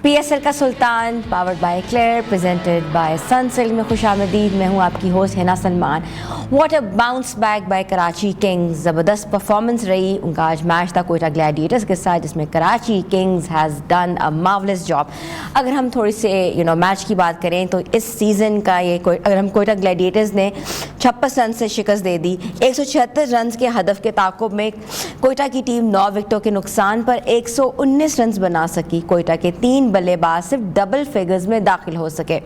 PSL کا سلطان powered by Clear presented by Sunsilk میں خوش آمدید. میں ہوں آپ کی host Hina Salman. What a bounce back by Karachi Kings. زبردست پرفارمنس رہی ان کا. آج میچ تھا کوئٹہ گلیڈیٹرز کے ساتھ جس میں Karachi Kings has done a marvellous job. اگر ہم تھوڑی سے میچ کی بات کریں تو اس سیزن کا یہ اگر ہم کوئٹہ گلیڈیٹرز نے 56 رن سے شکست دے دی. 176 رنز کے ہدف کے تعاقب میں کوئٹہ کی ٹیم 9 وکٹوں کے نقصان پر 119 رنز بنا سکی. کوئٹہ کے 3 بلے باز صرف ڈبل فگرز میں داخل ہو سکے.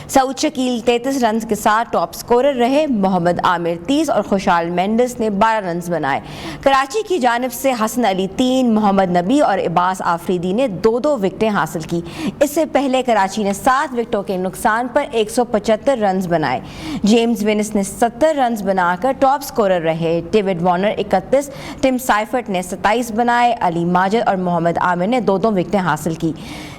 سعود شکیل 33 رنز کے ساتھ ٹاپ سکورر رہے. محمد عامر 30 اور خوشحال مینڈس نے 12 رنز بنائے. کراچی کی جانب سے حسن علی 3, محمد نبی اور عباس آفریدی نے 2 وکٹیں حاصل کی. اس سے پہلے کراچی نے 7 وکٹوں کے نقصان پر 175 رنز بنائے. جیمز ونس نے 70 رنز بنا کر ٹاپ سکورر رہے. ڈیوڈ وارنر 31, ٹم سائفرٹ نے 27 بنائے. علی ماجد اور محمد عامر نے 2 وکٹیں حاصل کی.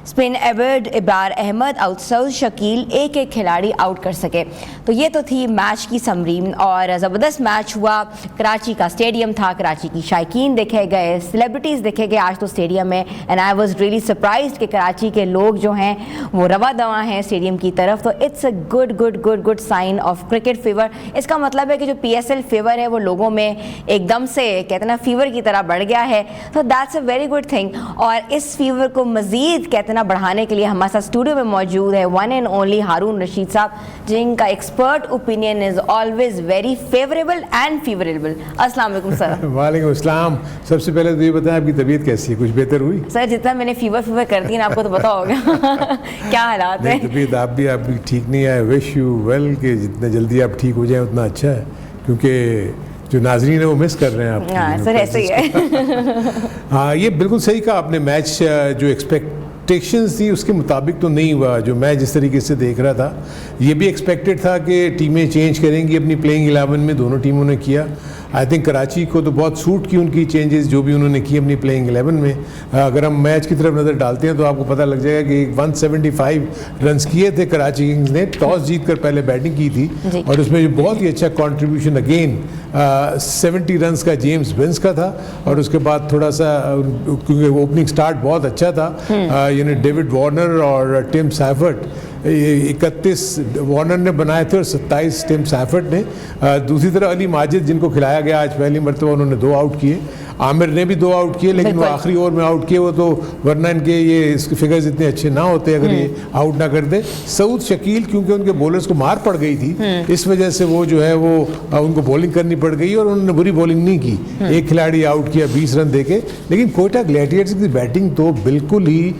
اسپن ایورڈ ابرار احمد اور سعود شکیل ایک کھلاڑی آؤٹ کر سکے. تو یہ تو تھی میچ کی سمری اور زبردست میچ ہوا. کراچی کا اسٹیڈیم تھا, کراچی کی شائقین دیکھے گئے, سیلیبریٹیز دیکھے گئے آج تو اسٹیڈیم میں. And I was really surprised کہ کراچی کے لوگ جو ہیں وہ رواں دواں ہیں اسٹیڈیم کی طرف. تو it's a good sign of cricket fever. اس کا مطلب ہے کہ جو PSL فیور ہے وہ لوگوں میں ایک دم سے کہتے ہیں نا فیور کی طرح بڑھ گیا ہے. تو that's a very good thing. اور اس فیور کو مزید کہتے ہیں نا بڑھانے کے لیے ہمارے ساتھ اسٹوڈیو میں موجود ہے one and only Haroon Rashid صاحب, جن کا expert opinion is always very favourable and favourable. السلام علیکم سر. وعلیکم السلام. سب سے پہلے تو یہ بتائیں آپ کی طبیعت کیسی ہے, کچھ بہتر ہوئی؟ سر جتنا میں نے فیور کر دی نا آپ کو تو پتا ہوگا کیا حالات ہیں. طبیعت آپ بھی ٹھیک نہیں ہے. وش یو ویل کہ جتنا جلدی آپ ٹھیک ہو جائیں اتنا اچھا ہے, کیونکہ جو ناظرین ہیں وہ مس کر رہے ہیں آپ. ہاں سر ایسے ہی ہے. ہاں یہ بالکل صحیح کہا آپ نے. میچ جو ایکسپیکٹیشنز تھی اس کے مطابق تو نہیں ہوا. جو میں جس طریقے سے دیکھ رہا تھا یہ بھی ایکسپیکٹڈ تھا کہ ٹیمیں چینج کریں گی اپنی پلینگ 11 میں. دونوں ٹیموں نے کیا. آئی تھنک کراچی کو تو بہت سوٹ کی ان کی چینجز جو بھی انہوں نے کی اپنی پلینگ 11 میں. اگر ہم میچ کی طرف نظر ڈالتے ہیں تو آپ کو پتہ لگ جائے گا کہ 175 رنز کیے تھے کراچی کنگز نے. ٹاس جیت کر پہلے بیٹنگ کی تھی اور اس میں جو بہت ہی اچھا کنٹریبیوشن اگین 70 رنز کا جیمز ونس کا تھا. اور اس کے بعد تھوڑا سا کیونکہ اوپننگ سٹارٹ بہت اچھا تھا, یعنی ڈیوڈ وارنر اور ٹم سائفرٹ 31 وارنر نے بنائے تھے اور 27 ٹم سائفرٹ نے. دوسری طرف علی ماجد جن کو کھلایا گیا آج پہلی مرتبہ انہوں نے 2 آؤٹ کیے. عامر نے بھی 2 آؤٹ کیے لیکن وہ آخری اوور میں آؤٹ کیے. وہ تو ورنہ ان کے یہ اس کے فگرز اتنے اچھے نہ ہوتے اگر یہ آؤٹ نہ کرتے. سعود شکیل کیونکہ ان کے بولرز کو مار پڑ گئی تھی اس وجہ سے وہ جو ہے وہ ان کو بولنگ کرنی پڑ گئی اور انہوں نے بری بولنگ نہیں کی. ایک کھلاڑی آؤٹ کیا 20 رن دے کے. لیکن کوئٹہ گلیڈیٹرز کی بیٹنگ تو بالکل ہی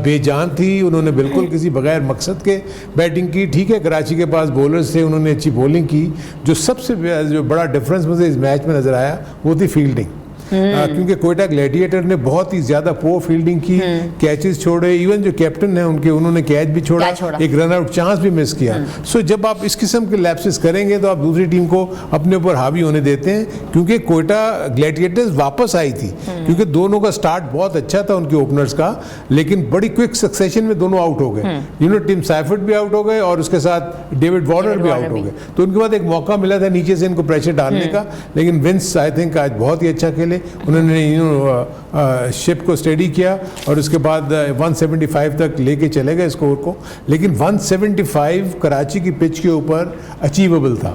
بے جان تھی. انہوں نے بالکل کسی بغیر مقصد کے بیٹنگ کی. ٹھیک ہے کراچی کے پاس بولرز تھے, انہوں نے اچھی بولنگ کی. جو سب سے جو بڑا ڈفرینس مجھے اس میچ میں نظر آیا وہ تھی فیلڈنگ. کیونکہ کوئٹہ گلیڈیٹر نے بہت ہی زیادہ پور فیلڈنگ کی, کیچز چھوڑے. ایون جو کیپٹن ہیں ان کے انہوں نے کیچ بھی چھوڑا, ایک رن آؤٹ چانس بھی مس کیا. سو جب آپ اس قسم کے لیپسز کریں گے تو آپ دوسری ٹیم کو اپنے اوپر حاوی ہونے دیتے ہیں. کیونکہ کوئٹہ گلیڈیٹرز واپس آئی تھی کیونکہ دونوں کا سٹارٹ بہت اچھا تھا ان کے اوپنرز کا, لیکن بڑی کوئک سکسیشن میں دونوں آؤٹ ہو گئے. ٹم سائفرٹ بھی آؤٹ ہو گئے اور اس کے ساتھ ڈیوڈ وارنر بھی آؤٹ ہو گئے. تو ان کے بعد ایک موقع ملا تھا نیچے سے ان کو پریشر ڈالنے کا, لیکن ونس آئی تھنک آج بہت ہی اچھا کھیلے. انہوں نے شپ کو اسٹیڈی کیا اور اس کے بعد 175 تک لے کے چلے گئے اسکور کو. لیکن 175 کراچی کی پچ کے اوپر اچیویبل تھا.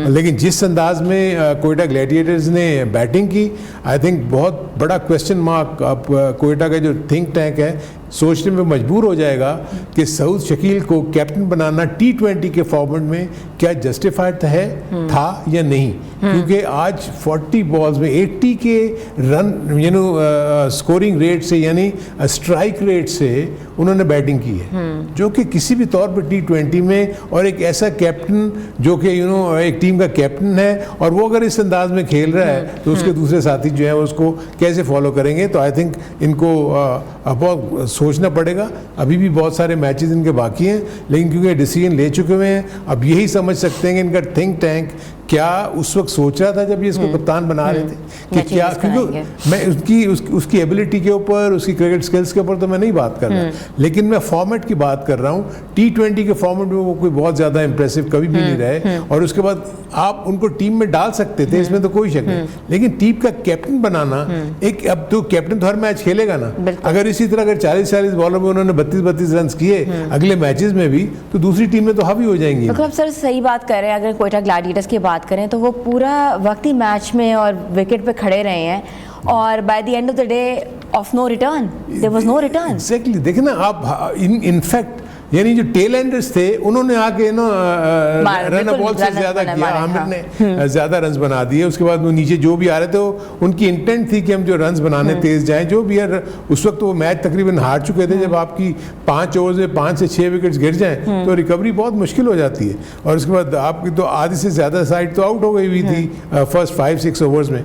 لیکن جس انداز میں کوئٹہ گلیڈیٹرز نے بیٹنگ کی, آئی تھنک بہت بڑا کویسچن مارک اب کوئٹہ کا جو تھنک ٹینک ہے سوچنے میں مجبور ہو جائے گا کہ سعود شکیل کو کیپٹن بنانا T20 کے فارمیٹ میں کیا جسٹیفائڈ تھا یا نہیں. کیونکہ آج 40 بالز میں 80 کے رن سکورنگ ریٹ سے یعنی اسٹرائک ریٹ سے انہوں نے بیٹنگ کی ہے, جو کہ کسی بھی طور پر T20 میں, اور ایک ایسا کیپٹن جو کہ ایک ٹیم کا کیپٹن ہے اور وہ اگر اس انداز میں کھیل رہا ہے تو اس کے دوسرے ساتھی جو ہیں اس کو کیسے فالو کریں گے. تو آئی تھنک ان کو بہت سوچنا پڑے گا. ابھی بھی بہت سارے میچز ان کے باقی ہیں لیکن کیونکہ ڈیسیژن لے چکے ہوئے ہیں اب یہی سمجھ سکتے ہیں کہ ان کا تھنک ٹینک کیا اس وقت سوچ رہا تھا جب یہ اس کو کپتان بنا رہے تھے کہ کیا, کیونکہ میں اس کی ایبلٹی کے اوپر, اس کی کرکٹ سکلز کے اوپر تو میں نہیں بات کر رہا, لیکن میں فارمیٹ کی بات کر رہا ہوں. T20 کے فارمیٹ میں وہ کوئی بہت زیادہ امپریسو کبھی بھی نہیں رہے, اور اس کے بعد آپ ان کو ٹیم میں ڈال سکتے تھے, اس میں تو کوئی شک نہیں, لیکن ٹیم کا کیپٹن بنانا ایک, اب تو کیپٹن تو ہر میچ کھیلے گا نا, اگر اسی طرح اگر 40 بالر میں انہوں نے 32 رنز کیے اگلے میچز میں بھی, تو دوسری ٹیم میں تو حاوی ہو جائیں گی. اب سر صحیح بات کر رہے ہیں, اگر کوئٹہ گلیڈیٹرز کی بات کریں تو وہ پورا وقت ہی میچ میں اور وکٹ پہ کھڑے رہے ہیں, اور by the end of the day of no return, there was no return. Exactly, دیکھیں نا آپ, ان فیکٹ یعنی جو ٹیل اینڈرز تھے انہوں نے آ کے رن بال سے زیادہ کیا, عامر نے زیادہ رنز بنا دیے. اس کے بعد وہ نیچے جو بھی آ رہے تھے ان کی انٹینٹ تھی کہ ہم جو رنز بنانے تیز جائیں, جو بھی اس وقت وہ میچ تقریباً ہار چکے تھے. جب آپ کی 5 اوورز میں 5 سے 6 وکٹس گر جائیں تو ریکوری بہت مشکل ہو جاتی ہے, اور اس کے بعد آپ کی تو آدھی سے زیادہ سائڈ تو آؤٹ ہو گئی ہوئی تھی فرسٹ 5-6 اوورز میں.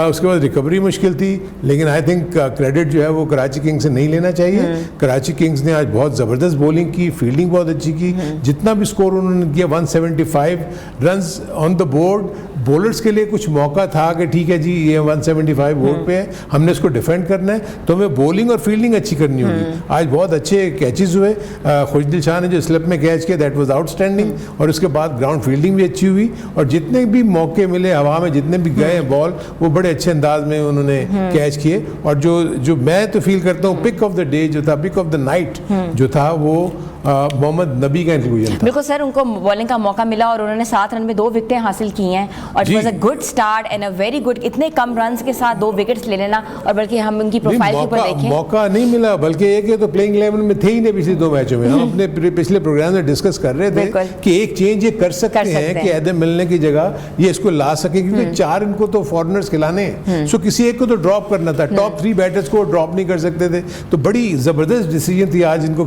اس کے بعد ریکوری مشکل تھی, لیکن آئی تھنک کریڈٹ جو ہے وہ کراچی کنگز سے نہیں لینا چاہیے. کراچی کنگز نے آج بہت زبردست بولنگ کی, فیلڈنگ بہت اچھی کی, جتنا بھی سکور انہوں نے کیا 175 runs on the board. Bowlers کے لیے کچھ موقع تھا کہ ٹھیک ہے جی یہ 175 بورڈ پہ ہے, ہم نے اس کو ڈیفینڈ کرنا ہے, تو ہمیں بولنگ اور فیلڈنگ اچھی کرنی ہوگی. آج بہت اچھے کیچز ہوئے, خوشدل شاہ نے جو سلپ میں کیچ کیا دیٹ واز آؤٹ اسٹینڈنگ, اور اس کے بعد گراؤنڈ فیلڈنگ بھی اچھی ہوئی, اور جتنے بھی موقع ملے ہوا میں, جتنے بھی گئے بال, وہ بڑے اچھے انداز میں انہوں نے کیچ کیے. اور جو میں تو فیل کرتا ہوں پک آف دا ڈے جو تھا, پک آف دا نائٹ جو تھا, وہ محمد نبی کا انکلوژن تھا. بالکل سر, ان کو بالنگ کا موقع ملا اور انہوں نے 7 رن میں 2 وکٹیں حاصل کی ہیں, اور it was a good start and a very good. اتنے کم رنز کے ساتھ 2 وکٹس لے لینا, اور بلکہ ہم ان کی پروفائل کے اوپر دیکھیں, موقع نہیں ملا, بلکہ ایک ہے تو پلینگ 11 میں تھے ہی نہیں پچھلے 2 میچوں میں. ہم اپنے پچھلے پروگرام میں ڈسکس کر رہے تھے کہ ایک چینج یہ کر سکتے ہیں کہ ایدم ملنے کی جگہ یہ اس کو لا سکیں, کیونکہ 4 ان کو تو فارنرز کھلانے ہیں, سو کسی ایک کو تو ڈراپ کرنا تھا. ٹاپ 3 بیٹرز کو ڈراپ نہیں کر سکتے تھے, تو بڑی زبردست ڈیسیجن تھی آج ان کو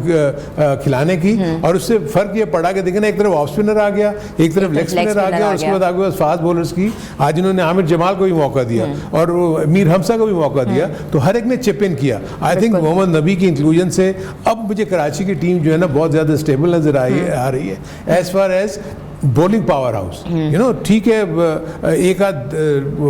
کھلانے کی. اور اس سے فرق یہ پڑا کہ دیکھیں نا, ایک طرف آف اسپنر آ گیا, ایک طرف لیگ اسپنر آ گیا, اور اس کے بعد آگے بس فاسٹ بولرز کی. آج انہوں نے عامر جمال کو بھی موقع دیا اور میر حمزہ کو بھی موقع دیا, تو ہر ایک نے چپ ان کیا. آئی تھنک محمد نبی کی انکلوژن سے اب مجھے کراچی کی ٹیم جو ہے نا بہت زیادہ اسٹیبل نظر آ رہی ہے. As far as bowling power house, you know, ٹھیک ہے ایک آدھ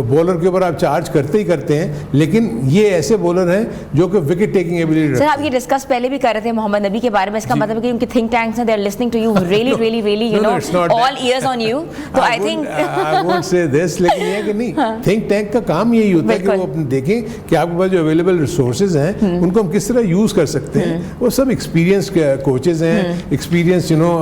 بولر کے اوپر آپ چارج کرتے ہی کرتے ہیں, لیکن یہ ایسے بولر ہیں جو کہ وکٹ ٹیکنگ ایبلٹی رکھتے ہیں. سر آپ یہ ڈسکس پہلے بھی کر رہے تھے محمد نبی کے بارے میں, اس کا مطلب ہے کہ ان کے تھنک ٹینکس ہیں, they are listening to you really you know, all ears on you. تو I think I won't say دس, لیکن یہ کہ نہیں, تھنک ٹینک کا کام یہی ہوتا ہے کہ وہ اپنے دیکھیں کہ آپ کے پاس جو اویلیبل ریسورسز ہیں ان کو ہم کس طرح یوز کر سکتے ہیں. وہ سب ایکسپیرینس کوچز ہیں, ایکسپیرینس یو نو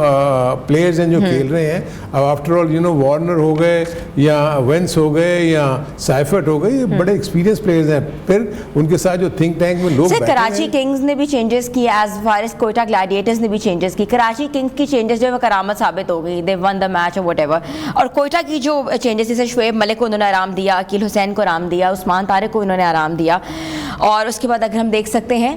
پلیئرز ہیں جو کھیل رہے ہیں. اب آفٹر یو نو وارنر ہو گئے یا وینس ہو گئے یا سائفرٹ ہو گئے, یہ بڑے ایکسپیرینس پلیئرز ہیں. پھر ان کے ساتھ جو تھنک ٹینک میں لوگ بیٹھے ہیں. کراچی کنگز نے بھی چینجز کی, as far as Quetta gladiators نے بھی چینجز کی. کراچی کنگز کی چینجز جو ہے وہ کرامت ثابت ہو گئی, دے ون دا میچ اور وٹ ایور. اور کوئٹہ کی جو چینجز جیسے شعیب ملک کو انہوں نے آرام دیا, عقیل حسین کو آرام دیا, عثمان طارق کو انہوں نے آرام دیا. اور اس کے بعد اگر ہم دیکھ سکتے ہیں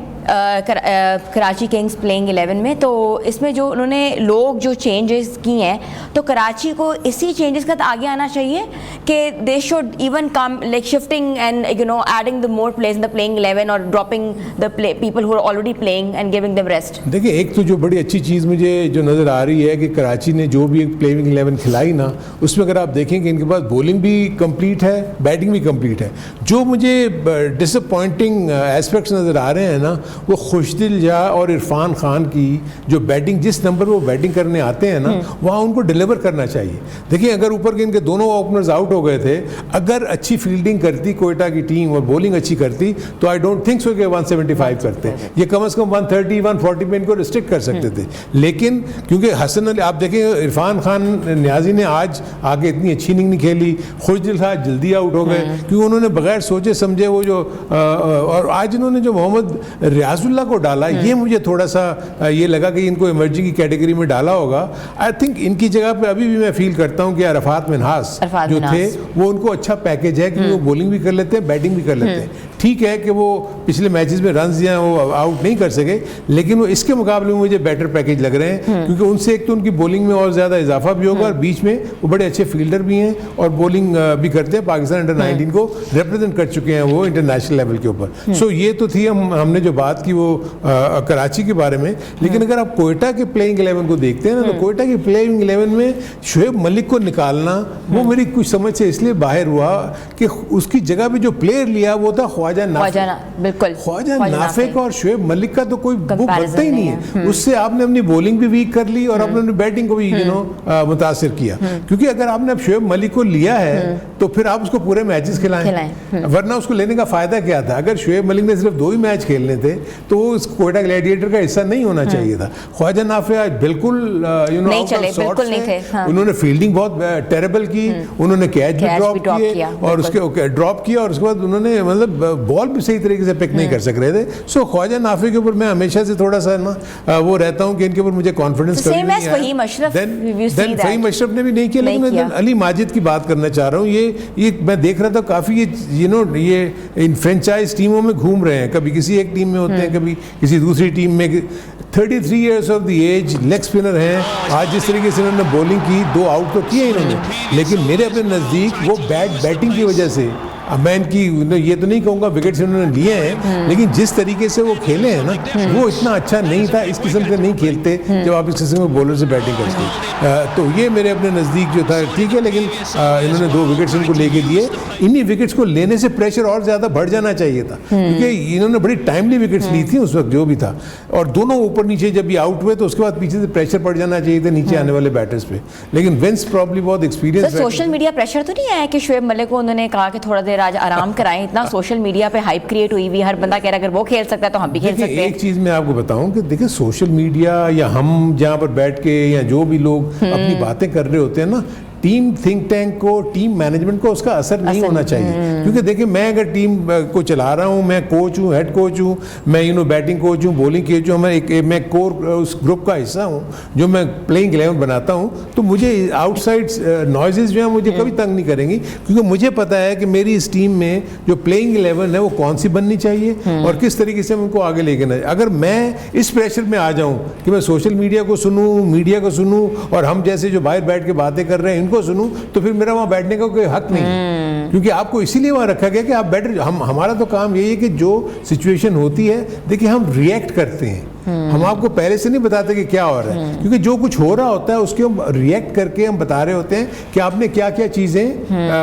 کراچی کنگز پلینگ 11 میں, تو اس میں جو انہوں نے لوگ جو چینجز کی ہیں, تو کراچی کو اسی چینجز کا آگے آنا چاہیے کہ they should even come like shifting and you know adding the more players in the playing 11 اور dropping the people who are already playing and giving them rest. دیکھیں ایک تو جو بڑی اچھی چیز مجھے جو نظر آ رہی ہے کہ کراچی نے جو بھی ایک پلینگ 11 کھلائی نا, اس میں اگر آپ دیکھیں کہ ان کے پاس بولنگ بھی کمپلیٹ ہے, بیٹنگ بھی کمپلیٹ ہے. جو مجھے ڈس اپوائنٹنگ ایسپیکٹس نظر آ رہے ہیں نا, وہ خوشدل جا اور عرفان خان کی جو بیٹنگ, جس نمبر وہ بیٹنگ کرنے آتے ہیں نا, وہاں ان کو ڈیلیور کرنا چاہیے. دیکھیں اگر اوپر کے ان کے دونوں اوپنرز آؤٹ ہو گئے تھے, اگر اچھی فیلڈنگ کرتی کوئٹہ کی ٹیم اور بولنگ اچھی کرتی, تو آئی ڈونٹ تھنک سو کہ 175 کرتے, یہ کم از کم 130 140 پہ ان کو ریسٹرکٹ کر سکتے تھے. لیکن کیونکہ حسن علی, آپ دیکھیں عرفان خان نیازی نے آج آگے اتنی اچھی اننگ نہیں کھیلی, خوشدل خان جلدی آؤٹ ہو گئے کیونکہ انہوں نے بغیر سوچے سمجھے وہ جو, اور آج انہوں نے جو محمد ریاض اللہ کو ڈالا, یہ مجھے تھوڑا سا یہ لگا کہ ان کو ایمرجنگ کی کیٹیگری میں ڈالا ہوگا. آئی تھنک ان کی جگہ پہ ابھی بھی میں فیل کرتا ہوں کہ عرفات منہاس جو تھے وہ ان کو اچھا پیکیج ہے, کیونکہ وہ بولنگ بھی کر لیتے ہیں, بیٹنگ بھی کر لیتے ہیں. ٹھیک ہے کہ وہ پچھلے میچز میں رنز یا وہ آؤٹ نہیں کر سکے, لیکن وہ اس کے مقابلے میں مجھے بیٹر پیکج لگ رہے ہیں, کیونکہ ان سے ایک تو ان کی بولنگ میں اور زیادہ اضافہ بھی ہوگا, اور بیچ میں وہ بڑے اچھے فیلڈر بھی ہیں اور بولنگ بھی کرتے ہیں. پاکستان انڈر 19 کو ریپرزینٹ کر چکے ہیں وہ انٹرنیشنل لیول کے اوپر. سو یہ تو تھی ہم نے جو بات کی وہ کراچی کے بارے میں. لیکن اگر آپ کوئٹہ کے پلینگ 11 کو دیکھتے ہیں نا, تو کوئٹہ کی پلینگ 11 میں شعیب ملک کو نکالنا وہ میری کچھ سمجھ سے اس لیے باہر ہوا کہ اس کی جگہ پہ جو پلیئر لیا وہ تھا خواجہ نافع کا, اور شعیب ملک کا تو کوئی وہ بنتا ہی نہیں ہے. اس سے آپ نے اپنی بولنگ بھی ویک کر لی اور آپ نے اپنی بیٹنگ کو بھی متاثر کیا, کیونکہ اگر آپ نے اب شعیب ملک کو لیا ہے تو پھر آپ اس کو پورے میچز کھلائیں, ورنہ اس کو لینے کا فائدہ کیا تھا. اگر شعیب ملک نے صرف 2 ہی میچ کھیلنے تھے تو وہ اس کوئٹہ گلیڈیٹر کا حصہ نہیں ہونا چاہیے تھا. خواجہ نافع آج بالکل انہوں نے فیلڈنگ بہت ٹیریبل کی, انہوں نے کیچ بھی ڈراپ کیے اور اس کے ڈراپ کیا, اور اس کے بعد انہوں نے مطلب بال بھی صحیح طریقے سے پک نہیں کر سک رہے تھے. سو خواجہ نافع کے اوپر میں ہمیشہ سے تھوڑا سا نا وہ رہتا ہوں کہ ان کے اوپر مجھے کانفیڈنس کبھی نہیں آیا. دین فہیم اشرف نے بھی نہیں کیا, لیکن میں علی ماجد کی بات کرنا چاہ رہا ہوں. یہ میں دیکھ رہا تھا کافی یہ ان فرینچائز ٹیموں میں گھوم رہے ہیں, کبھی کسی ایک ٹیم میں ہوتے ہیں, کبھی کسی دوسری ٹیم میں. 33 years of the age, leg spinner ہیں. آج جس طریقے سے انہوں نے بولنگ کی, 2 آؤٹ تو کیے انہوں نے, لیکن میرے اپنے نزدیک وہ بیٹنگ کی وجہ سے, اب میں ان کی یہ تو نہیں کہوں گا وکٹس انہوں نے لیے ہیں, لیکن جس طریقے سے وہ کھیلے ہیں نا وہ اتنا اچھا نہیں تھا. اس قسم سے نہیں کھیلتے جب آپ اس قسم کے بولر سے بیٹنگ کرتے ہیں. تو یہ میرے اپنے نزدیک جو تھا ٹھیک ہے, لیکن انہوں نے 2 وکٹس ان کو لے کے دیے. انہی وکٹس کو لینے سے پریشر اور زیادہ بڑھ جانا چاہیے تھا, کیونکہ انہوں نے بڑی ٹائملی وکٹس لی تھی اس وقت جو بھی تھا, اور دونوں اوپر نیچے جب یہ آؤٹ ہوئے تو اس کے بعد پیچھے سے پریشر پڑ جانا چاہیے تھا نیچے آنے والے بیٹرز پہ. لیکن ونس پرابلی بہت ایکسپیرینس. سوشل میڈیا پریشر تو نہیں آیا کہ شعیب ملک کو انہوں نے کہا کہ تھوڑا دیر آج آرام کرائیں؟ اتنا سوشل میڈیا پہ ہائپ کریٹ ہوئی ہوئی, ہر بندہ کہہ رہا ہے اگر وہ کھیل سکتا ہے تو ہم بھی کھیل سکتے ہیں. ایک چیز میں آپ کو بتاؤں کہ دیکھیں سوشل میڈیا یا ہم جہاں پر بیٹھ کے یا جو بھی لوگ اپنی باتیں کر رہے ہوتے ہیں نا, ٹیم تھنک ٹینک کو, ٹیم مینجمنٹ کو اس کا اثر نہیں ہونا چاہیے. کیونکہ دیکھیں میں اگر ٹیم کو چلا رہا ہوں, میں کوچ ہوں, ہیڈ کوچ ہوں, میں بیٹنگ کوچ ہوں, بولنگ کوچ ہوں, میں کور اس گروپ کا حصہ ہوں جو میں پلینگ 11 بناتا ہوں, تو مجھے آؤٹ سائڈ نوائزز جو ہیں مجھے کبھی تنگ نہیں کریں گی, کیونکہ مجھے پتا ہے کہ میری اس ٹیم میں جو پلینگ 11 ہے وہ کون سی بننی چاہیے اور کس طریقے سے ہم ان کو آگے لے کے جائیں. اگر میں اس پریشر میں آ جاؤں کہ میں سوشل میڈیا کو سنوں, میڈیا کو سنوں, اور ہم جیسے جو باہر بیٹھ کے باتیں کر رہے ہیں ان کو سنوں, تو پھر میرا وہاں بیٹھنے کا کوئی حق نہیں ہے. کیونکہ آپ کو اسی لیے وہاں رکھا گیا کہ آپ بیٹر, ہمارا تو کام یہی ہے کہ جو سچویشن ہوتی ہے دیکھیں ہم ریئیکٹ کرتے ہیں, ہم آپ کو پہلے سے نہیں بتاتے کہ کیا ہو رہا ہے, کیونکہ جو کچھ ہو رہا ہوتا ہے اس کے ہم ریئیکٹ کر کے ہم بتا رہے ہوتے ہیں کہ آپ نے کیا کیا چیزیں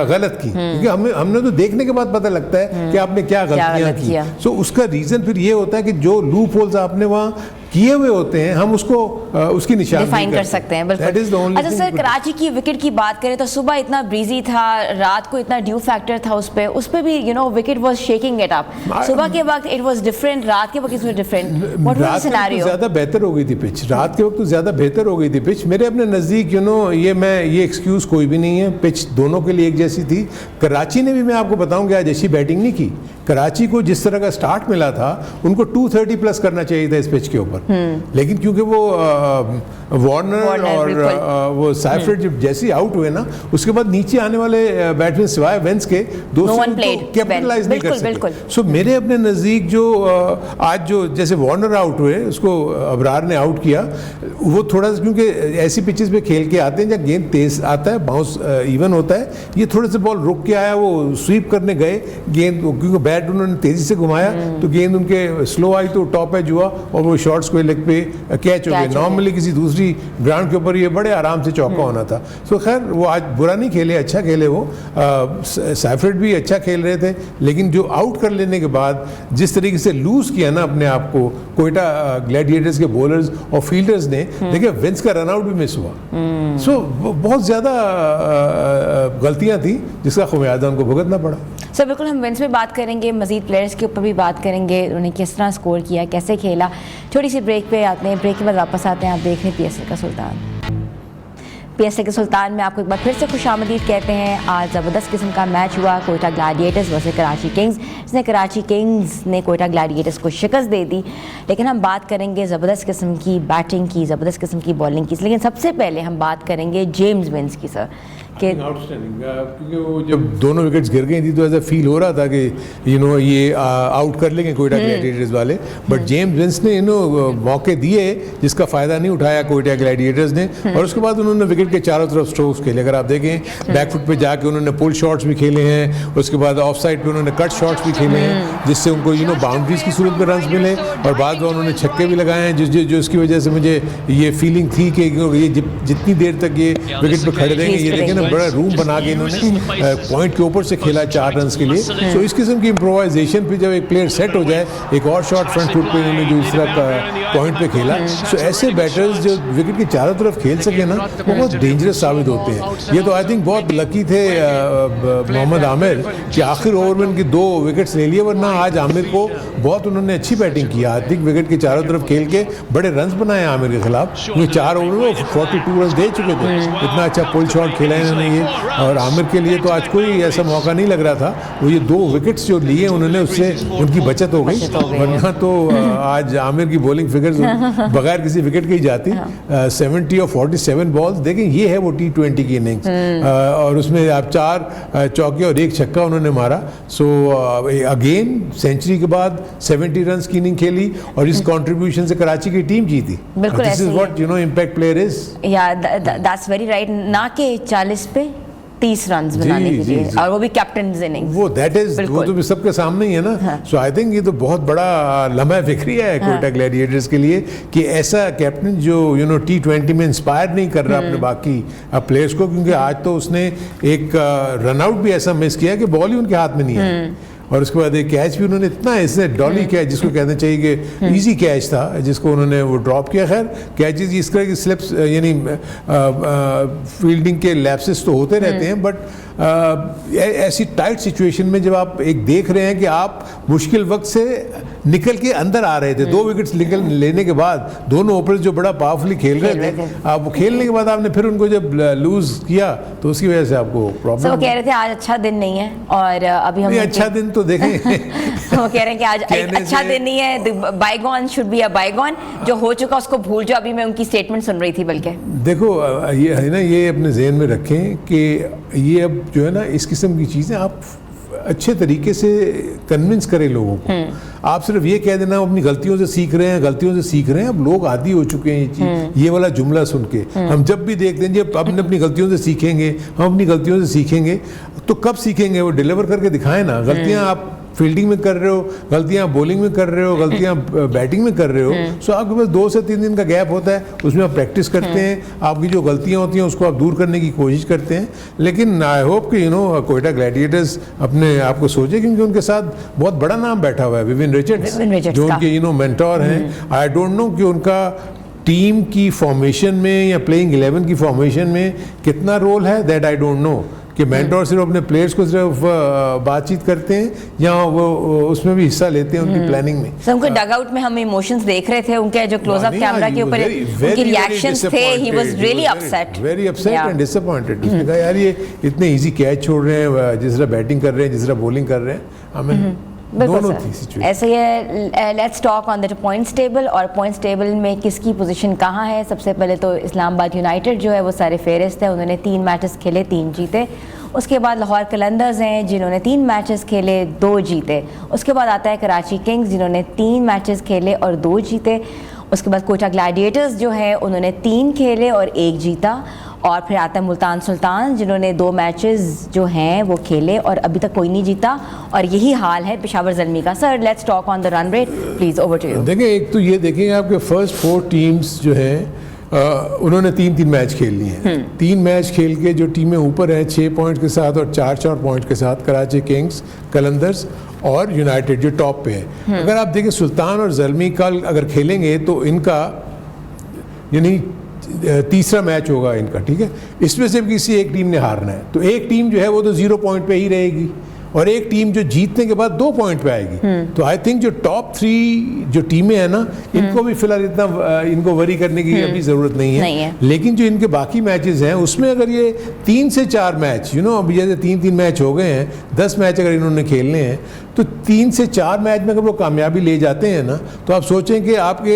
غلط کی, کیونکہ ہم نے تو دیکھنے کے بعد پتہ لگتا ہے کہ آپ نے کیا غلطیاں کی. سو اس کا ریزن پھر یہ ہوتا ہے کہ جو لوپ ہولز آپ نے وہاں کیے ہوئے ہوتے ہیں ہم اس کو اس کی نشاندہی کر سکتے ہیں. بالکل. اچھا سر, کراچی کی وکٹ کی بات کریں تو صبح اتنا بریزی تھا, رات کو اتنا ڈیو فیکٹر تھا, اس پہ بھی wicket was shaking it up. صبح کے وقت اٹ واز ڈفرینٹ, رات کے وقت اس میں different. What was the scenario? زیادہ بہتر ہو گئی تھی پچ, رات کے وقت تو زیادہ بہتر ہو گئی تھی پچ. میرے اپنے نزدیک یہ ایکسکیوز کوئی بھی نہیں ہے, پچ دونوں کے لیے ایک جیسی تھی. کراچی نے بھی میں آپ کو بتاؤں کہ آج اچھی بیٹنگ نہیں کی. کراچی کو جس طرح کا سٹارٹ ملا تھا ان کو 230 پلس کرنا چاہیے تھا اس پچ کے اوپر, لیکن کیونکہ وہ وارنر اور وہ سائفرڈ جب جیسے آؤٹ ہوئے نا اس کے بعد نیچے آنے والے بیٹسمین سوائے وینس کے دوسروں کو کیپٹلائز نہیں کر سکے. سو میرے اپنے نزدیک جو آج جو جیسے وارنر آؤٹ ہوئے اس کو ابرار نے آؤٹ کیا, وہ تھوڑا سا کیونکہ ایسی پچز پہ کھیل کے آتے ہیں جب گیند تیز آتا ہے, باؤنس ایون ہوتا ہے, یہ تھوڑے سے بال رک کے آیا, وہ سویپ کرنے گئے گیند, کیونکہ بیٹ انہوں نے تیزی سے گھمایا تو گیند ان کے سلو آئی تو ٹاپ ایج ہوا اور وہ شارٹ اسکوئر لیگ پہ کیچ ہو گئے. نارملی کسی دوسری گراؤنڈ کے اوپر یہ بڑے آرام سے چوکا ہونا تھا. سو خیر وہ آج برا نہیں کھیلے, اچھا کھیلے. وہ سائفرڈ بھی اچھا کھیل رہے تھے, لیکن جو آؤٹ کر لینے کے بعد جس طریقے سے لوز کیا نا اپنے آپ کو کوئٹہ گلیڈیٹرز کے بولرز اور فیلڈرز نے, دیکھیں ونس کا رن آؤٹ بھی مس ہوا. سو بہت زیادہ غلطیاں تھیں جس کا خمیازہ ان کو بھگتنا پڑا. سر بالکل ہم ونس میں بات کریں گے, مزید پلیئرز کے اوپر بھی بات کریں گے, انہیں کس طرح اسکور کیا, کیسے کھیلا. چھوٹی سی بریک پہ آتے ہیں, بریک کے بعد واپس آتے ہیں. آپ دیکھ رہے ہیں پی ایس ایل کا سلطان. پی ایس ایل کے سلطان میں آپ کو ایک بار پھر سے خوش آمدید کہتے ہیں. آج زبردست قسم کا میچ ہوا, Quetta Gladiators versus Karachi Kings, جس نے کراچی کنگز نے کوئٹہ گلیڈیٹرز کو شکست دے دی. لیکن ہم بات کریں گے زبردست قسم کی بیٹنگ کی, زبردست قسم کی بالنگ کی, لیکن سب سے پہلے ہم بات کریں گے جیمز ونس کی. سر کہ آؤٹسٹینڈنگ کیونکہ وہ جب دونوں وکٹس گر گئی تھی تو ایسا فیل ہو رہا تھا کہ یہ آؤٹ کر لیں گے کوئٹہ گلیڈیٹرز والے, بٹ جیمز ونس نے موقع دیے جس کا فائدہ نہیں اٹھایا کوئٹہ گلیڈیٹرز نے, اور اس کے بعد انہوں نے وکٹ کے چاروں طرف اسٹروکس کھیلے. اگر آپ دیکھیں بیک فٹ پہ جا کے انہوں نے پل شاٹس بھی کھیلے ہیں, اس کے بعد آف سائڈ پہ انہوں نے کٹ شاٹس بھی کھیلے ہیں جس سے ان کو باؤنڈریز کی صورت میں رنز ملے, اور بعد میں انہوں نے چھکے بھی لگائے ہیں جو اس کی وجہ سے مجھے یہ فیلنگ تھی کہ یہ جتنی دیر تک یہ وکٹ پہ کھڑے رہیں گے, یہ دیکھیں نا بڑا روم بنا کے انہوں نے پوائنٹ کے اوپر سے کھیلا 4 رنز کے لیے. سو اس قسم کی امپرووائزیشن پہ جب ایک پلیئر سیٹ ہو جائے, ایک اور شاٹ فرنٹ فٹ پہ انہوں نے جو اس طرح پوائنٹ پہ کھیلا, سو ایسے بیٹرز جو وکٹ کے چاروں طرف کھیل سکے نا وہ بہت ڈینجرس ثابت ہوتے ہیں. یہ تو آئی تھنک بہت لکی تھے محمد عامر کہ آخر اوور میں ان کی 2 وکٹس لے لیے, ورنہ آج عامر کو بہت انہوں نے اچھی بیٹنگ کی. آئی تھنک وکٹ کے چاروں طرف کھیل کے بڑے رنز بنائے عامر کے خلاف, کیونکہ 4 اوور میں 42 رنز دے چکے تھے. اتنا اچھا پل شاٹ کھیلا انہوں نے یہ, اور عامر کے لیے تو آج کوئی ایسا موقع نہیں لگ رہا تھا. وہ یہ 2 وکٹس جو لیے انہوں نے اس سے ان کی بچت ہو گئی, ورنہ تو آج عامر کی بولنگ فگرز بغیر کسی وکٹ کے ہی جاتی. 70 اور 47 بالز, دیکھیں یہ ہے وہ T20 کی اننگز, اور اس میں آپ 4 چوکے اور 1 چھکا انہوں نے مارا. سو اگین سینچری کے بعد 70 رنز کی اننگ کھیلی, اور اس کنٹریبیوشن سے کراچی کی ٹیم جیتی. This is what impact player is. یا دیٹس ویری رائٹ. نہ کہ 40 پہ 30 رنز بنانے کے لیے, اور وہ بھی کیپٹنز اننگز, وہ دیٹ از وہ تو سب کے سامنے ہی ہے نا. سو آئی تھنک یہ تو بہت بڑا لمحہ فکری ہے کوئٹہ گلیڈیٹرز کے لیے کہ ایسا کیپٹن جو T20 میں انسپائر نہیں کر رہا اپنے باقی پلیئرز کو, کیونکہ آج تو اس نے ایک رن آؤٹ بھی ایسا مس کیا کہ بال ہی ان کے ہاتھ میں نہیں ہے, اور اس کے بعد ایک کیچ بھی انہوں نے اتنا ایسے ڈالی کیچ جس کو کہنا چاہیے کہ ایزی کیچ تھا جس کو انہوں نے وہ ڈراپ کیا. خیر کیچز اس طرح کی سلپس یعنی فیلڈنگ کے لیپسز تو ہوتے رہتے ہیں, بٹ ایسی ٹائٹ سچویشن میں جب آپ ایک دیکھ رہے ہیں کہ آپ مشکل وقت سے نکل کے اندر آ رہے تھے, 2 وکٹس لینے کے بعد دونوں اوپرز جو بڑا پاورفلی کھیل رہے تھے, آپ کھیلنے کے بعد آپ نے پھر ان کو جب لوز کیا تو اس کی وجہ سے آپ کو پرابلم. وہ کہہ رہے تھے آج اچھا دن نہیں ہے, اور ابھی ہم اچھا دن تو دیکھیں وہ کہہ رہے ہیں کہ آج اچھا دن نہیں ہے, بائیگون شوڈ بی اے بائیگون, جو ہو چکا اس کو بھول جاؤ. ابھی میں ان کی اسٹیٹمنٹ سن رہی تھی. بلکہ دیکھو یہ ہے نا, یہ اپنے ذہن میں رکھیں کہ یہ اب جو ہے نا اس قسم کی چیزیں آپ اچھے طریقے سے کنونس کریں لوگوں کو. آپ صرف یہ کہہ دینا اپنی غلطیوں سے سیکھ رہے ہیں. اب لوگ عادی ہو چکے ہیں یہ والا جملہ سن کے. ہم جب بھی دیکھتے ہیں جب اپنی غلطیوں سے سیکھیں گے, ہم اپنی غلطیوں سے سیکھیں گے تو کب سیکھیں گے؟ وہ ڈیلیور کر کے دکھائیں نا. غلطیاں آپ فیلڈنگ میں کر رہے ہو, غلطیاں بولنگ میں کر رہے ہو, غلطیاں بیٹنگ میں کر رہے ہو, سو آپ کے پاس 2 سے 3 دن کا گیپ ہوتا ہے, اس میں آپ پریکٹس کرتے ہیں, آپ کی جو غلطیاں ہوتی ہیں اس کو آپ دور کرنے کی کوشش کرتے ہیں. لیکن آئی ہوپ کہ کوئٹہ گلیڈیٹرز اپنے آپ کو سوچے, کیونکہ ان کے ساتھ بہت بڑا نام بیٹھا ہوا ہے, ویوین رچرڈز, جو ان کے مینٹور ہیں. آئی ڈونٹ نو کہ ان کا ٹیم کی فارمیشن میں یا پلینگ 11 کی فارمیشن میں کتنا رول ہے, دیٹ آئی ڈونٹ نو کہ مینٹور صرف اپنے پلیئرز کو صرف بات چیت کرتے ہیں یا وہ اس میں بھی حصہ لیتے ہیں ان کی پلاننگ میں. ان کے ڈگ آؤٹ میں ہم ایموشنز دیکھ رہے تھے, ان کے جو کلوز اپ کیمرہ کے اوپر ان کی ریئیکشنز تھے. He was really upset, very upset and disappointed. اس نے کہا یار یہ اتنے ایزی کیچ چھوڑ رہے ہیں, جس طرح بیٹنگ کر رہے ہیں, جس طرح بولنگ کر رہے ہیں. ہمیں ایسے ہی ہے. Let's talk on the points table, اور پوائنٹس ٹیبل میں کس کی پوزیشن کہاں ہے. سب سے پہلے تو اسلام آباد یونائٹیڈ جو ہے وہ سارے فہرست ہے, انہوں نے 3 میچز کھیلے 3 جیتے. اس کے بعد لاہور قلندرز ہیں جنہوں نے 3 میچز کھیلے 2 جیتے. اس کے بعد آتا ہے کراچی کنگز جنہوں نے 3 میچز کھیلے اور 2 جیتے. اس کے بعد کوئٹہ گلیڈیٹرز جو ہے انہوں نے 3 کھیلے اور 1 جیتا. اور پھر آتا ہے ملتان سلطان جنہوں نے 2 میچز جو ہیں وہ کھیلے اور ابھی تک کوئی نہیں جیتا, اور یہی حال ہے پشاور زلمی کا. Sir let's talk on the run rate please, over to you. دیکھیں ایک تو یہ دیکھیں آپ کے فرسٹ 4 ٹیمز جو ہیں انہوں نے 3 میچ کھیل لیے ہیں. 3 میچ کھیل کے جو ٹیمیں اوپر ہیں 6 پوائنٹ کے ساتھ اور 4 پوائنٹ کے ساتھ, کراچی کنگز, قلندرز اور یونائٹیڈ جو ٹاپ پہ ہے. اگر آپ دیکھیں سلطان اور زلمی کل اگر کھیلیں گے تو ان کا یعنی 3را میچ ہوگا ان کا, ٹھیک ہے. اس میں سے کسی ایک ٹیم نے ہارنا ہے, تو ایک ٹیم جو ہے وہ تو 0 پوائنٹ پہ ہی رہے گی, اور ایک ٹیم جو جیتنے کے بعد 2 پوائنٹ پہ آئے گی. تو آئی تھنک جو ٹاپ 3 جو ٹیمیں ہیں نا ان کو بھی فی الحال اتنا ان کو وری کرنے کی ابھی ضرورت نہیں ہے. لیکن جو ان کے باقی میچز ہیں اس میں اگر یہ 3 سے 4 میچ ابھی جیسے 3 میچ ہو گئے ہیں, 10 میچ اگر انہوں نے کھیلنے ہیں تو 3 سے 4 میچ میں اگر وہ کامیابی لے جاتے ہیں نا تو آپ سوچیں کہ آپ کے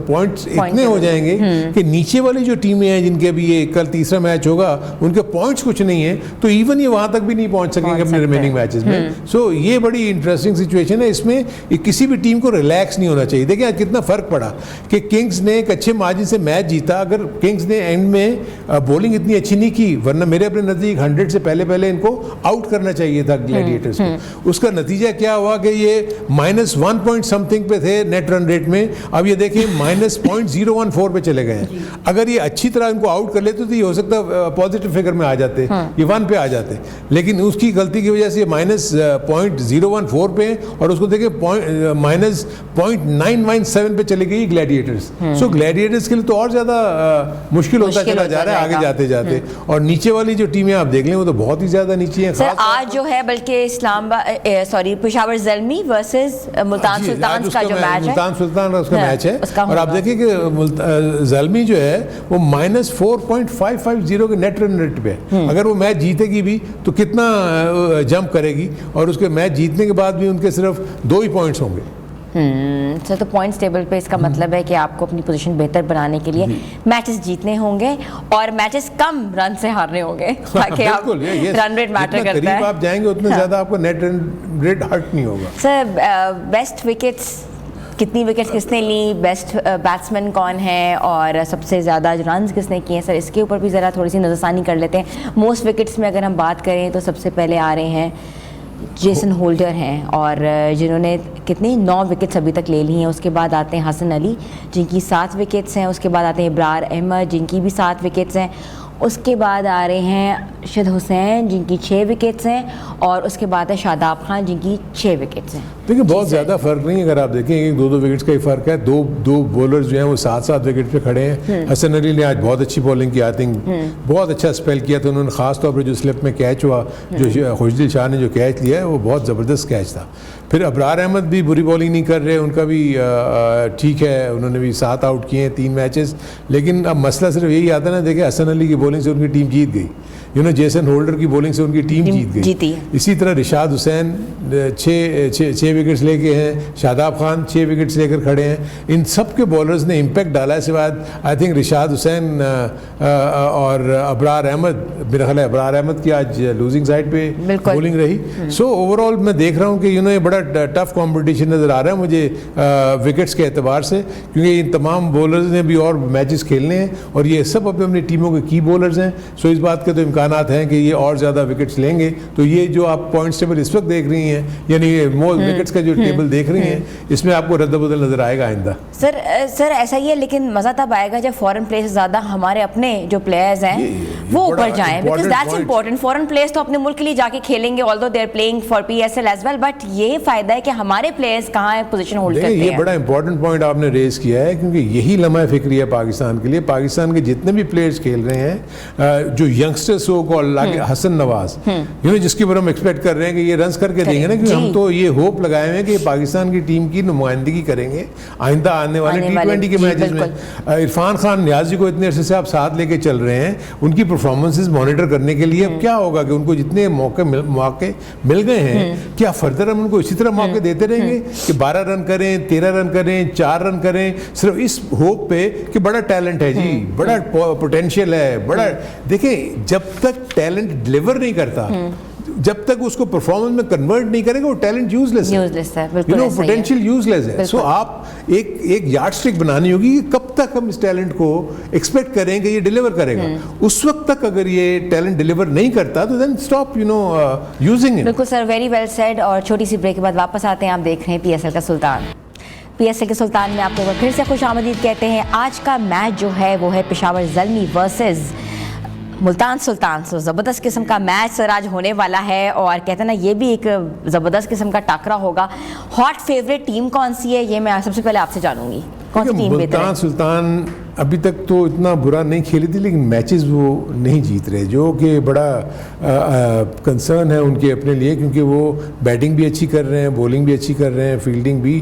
پوائنٹس اتنے ہو جائیں گے کہ نیچے والی جو ٹیمیں ہیں جن کے بھی یہ کل تیسرا میچ ہوگا ان کے پوائنٹس کچھ نہیں ہیں تو ایون یہ وہاں تک بھی نہیں پہنچ سکیں گے اپنے ریمیننگ میچز میں. سو یہ بڑی انٹرسٹنگ سچویشن ہے. اس میں کسی بھی ٹیم کو ریلیکس نہیں ہونا چاہیے. دیکھیں آج کتنا فرق پڑا کہ کنگز نے ایک اچھے مارجن سے میچ جیتا. اگر کنگز نے اینڈ میں بولنگ اتنی اچھی نہیں کی, ورنہ میرے اپنے نزدیک 100 سے پہلے ان کو آؤٹ کرنا چاہیے تھا گلیڈیٹرز کو. اس کا نتیجہ کیا ہوا کہ یہ -1 پوائنٹ سم تھنگ پہ تھے نیٹ رن ریٹ میں, اب یہ دیکھیں -0.014 پہ چلے گئے ہیں. اگر یہ اچھی طرح ان کو آؤٹ کر لیتے تو یہ ہو سکتا پازیٹیو فگر میں آ جاتے, یہ 1 پہ آ جاتے, لیکن اس کی غلطی کی وجہ سے یہ -0.014 پہ اور اس کو دیکھیں -0.997 پہ چلے گئی گلیڈیٹرز. سو گلیڈیٹرز کے لیے تو اور زیادہ مشکل ہوتا چلا جا رہا ہے آگے جاتے جاتے. اور نیچے والی جو ٹیمیں آپ دیکھ لیں وہ تو بہت ہی زیادہ نیچے ہیں. سر آج جو ہے بلکہ پشاور زلمی ورسز ملتان سلطانز کا جو میچ ہے, ملتان سلطان کا اس کا میچ ہے, اور آپ دیکھیں کہ زلمی جو ہے وہ -4.550 کے نیٹ رن ریٹ پہ, اگر وہ میچ جیتے گی بھی تو کتنا جمپ کرے گی, اور اس کے میچ جیتنے کے بعد بھی ان کے صرف 2 ہی پوائنٹس ہوں گے. سر تو پوائنٹس ٹیبل پہ اس کا مطلب ہے کہ آپ کو اپنی پوزیشن بہتر بنانے کے لیے میچز جیتنے ہوں گے اور میچز کم رن سے ہارنے ہوں گے تاکہ آپ رن ریٹ میٹر کرتا ہے. قریب آپ جائیں گے اتنا زیادہ آپ کو نیٹ رن ریٹ ہرٹ نہیں ہوگا. سر بیسٹ وکٹس کتنی وکٹس کس نے لی, بیسٹ بیٹسمین کون ہے, اور سب سے زیادہ رنز کس نے کیے ہیں؟ سر اس کے اوپر بھی ذرا تھوڑی سی نظر ثانی کر لیتے ہیں. موسٹ وکٹس میں اگر ہم بات کریں تو سب سے پہلے آ رہے ہیں جیسن ہولڈر ہیں, اور جنہوں نے کتنی 9 وکٹس ابھی تک لے لی ہیں. اس کے بعد آتے ہیں حسن علی جن کی 7 وکٹس ہیں. اس کے بعد آتے ہیں ابرار احمد جن کی بھی 7 وکٹس ہیں. اس کے بعد آ رہے ہیں ارشد حسین جن کی 6 وکٹس ہیں, اور اس کے بعد ہے شاداب خان جن کی 6 وکٹس ہیں. دیکھیں بہت زیادہ فرق نہیں ہے, اگر آپ دیکھیں 1-2 وکٹس کا ہی فرق ہے. دو بولرز جو ہیں وہ 7 وکٹ پہ کھڑے ہیں. حسن علی نے آج بہت اچھی بولنگ کی, آئی تھنک بہت اچھا اسپیل کیا تھا انہوں نے, خاص طور پر جو سلپ میں کیچ ہوا, جو خوشدل شاہ نے جو کیچ لیا ہے وہ بہت زبردست کیچ تھا. پھر ابرار احمد بھی بری بولنگ نہیں کر رہے, ان کا بھی ٹھیک ہے, انہوں نے بھی 7 آؤٹ کیے ہیں 3 میچز. لیکن اب مسئلہ صرف یہی آتا ہے نا, دیکھیں حسن علی کی بولنگ سے ان کی ٹیم جیت گئی, جیسن ہولڈر کی بولنگ سے ان کی ٹیم جیت گئی. اسی طرح رشاد حسین 6 وکٹس لے کے ہیں, شاداب خان 6 وکٹس لے کر کھڑے ہیں. ان سب کے بولرز نے امپیکٹ ڈالا ہے, سوائے آئی تھنک رشاد حسین اور ابرار احمد. میرا خیال ہے ابرار احمد کی آج لوزنگ سائڈ پہ بولنگ رہی. سو اوور آل میں دیکھ رہا ہوں کہ یہ بڑا ٹف کمپٹیشن نظر آ رہا ہے مجھے وکٹس کے اعتبار سے, کیونکہ ان تمام بولرز نے بھی اور میچز کھیلنے ہیں اور یہ سب اپنی ٹیموں کے کی بولرز ہیں. سو اس بات کے تو امکانات ہیں کہ یہ اور زیادہ وکٹس لیں گے. تو یہ جو آپ پوائنٹس ٹیبل اس وقت دیکھ رہی ہیں, یعنی وکٹس کا جو ٹیبل دیکھ رہی ہیں, اس میں آپ کو رد و بدل نظر آئے گا آئندہ. سر ایسا ہی ہے, لیکن مزہ تب آئے گا جب فورن پلیئر سے زیادہ ہمارے اپنے جو پلیئرز ہیں وہ اوپر جائیں, because that's important. Foreign players تو اپنے ملک کے لیے جا کے کھیلیں گے, although they are playing for PSL as well, but یہ فائدہ ہے کہ ہمارے پلیئرز کہاں پوزیشن ہولڈ کرتے ہیں. یہ بڑا امپورٹنٹ پوائنٹ آپ نے ریز کیا ہے, کیونکہ یہی لمحہ فکری ہے پاکستان کے لیے. پاکستان کے جتنے بھی پلیئرز کھیل رہے ہیں, جو ینگسٹرز ہو کو حسن نواز, جس کے اوپر ہم ایکسپیکٹ کر رہے ہیں کہ یہ رنز کر کے دیں گے نا, کیونکہ ہم تو یہ ہوپ لگائے ہوئے ہیں کہ پاکستان کی ٹیم کی نمائندگی کریں گے آئندہ آنے والے T20 کے میچز میں. عرفان خان نیازی کو اتنے عرصے سے آپ ساتھ لے کے چل رہے ہیں, ان کی پرفارمنسز مانیٹر کرنے کے لیے اب کیا ہوگا کہ ان کو جتنے موقع مل گئے ہیں, کیا فردر ہم ان کو اسی طرح موقع دیتے رہیں گے کہ 12 رن کریں, 13 رن کریں, 4 رن کریں, صرف اس ہوپ پہ کہ بڑا ٹیلنٹ ہے جی, بڑا پوٹینشیل ہے, بڑا. دیکھیں جب تک ٹیلنٹ ڈلیور نہیں کرتا, جب تک اس کو پرفارمنس میں کنورٹ نہیں کرے گا, وہ ٹیلنٹ یوز لیس ہے, پوٹینشیل یوز لیس ہے. سو آپ ایک یارڈ اسٹک بنانی ہوگی کہ کب تک ہم اس ٹیلنٹ کو ایکسپیکٹ کریں کہ یہ ڈیلیور کرے گا. اس وقت تک اگر یہ ٹیلنٹ ڈیلیور نہیں کرتا تو دین اسٹاپ یوزنگ اٹ. بالکل سر, ویری ویل سیڈ. اور چھوٹی سی بریک کے بعد واپس آتے ہیں. آپ دیکھ رہے ہیں PSL کا سلطان. PSL کے سلطان میں آپ کو پھر سے خوش آمدید کہتے ہیں. آج کا میچ جو ہے وہ ہے پشاور زلمی ورسز ملتان سلطان. سو زبردست قسم کا میچ سر آج ہونے والا ہے, اور کہتے ہیں نا یہ بھی ایک زبردست قسم کا ٹاکرا ہوگا. ہاٹ فیوریٹ ٹیم کون سی ہے, یہ میں سب سے پہلے آپ سے جانوں گی. کون سی ٹیم بہتر ہے؟ ملتان سلطان ابھی تک تو اتنا برا نہیں کھیلی تھی, لیکن میچز وہ نہیں جیت رہے, جو کہ بڑا کنسرن ہے ان کے اپنے لیے, کیونکہ وہ بیٹنگ بھی اچھی کر رہے ہیں, بولنگ بھی اچھی کر رہے ہیں, فیلڈنگ بھی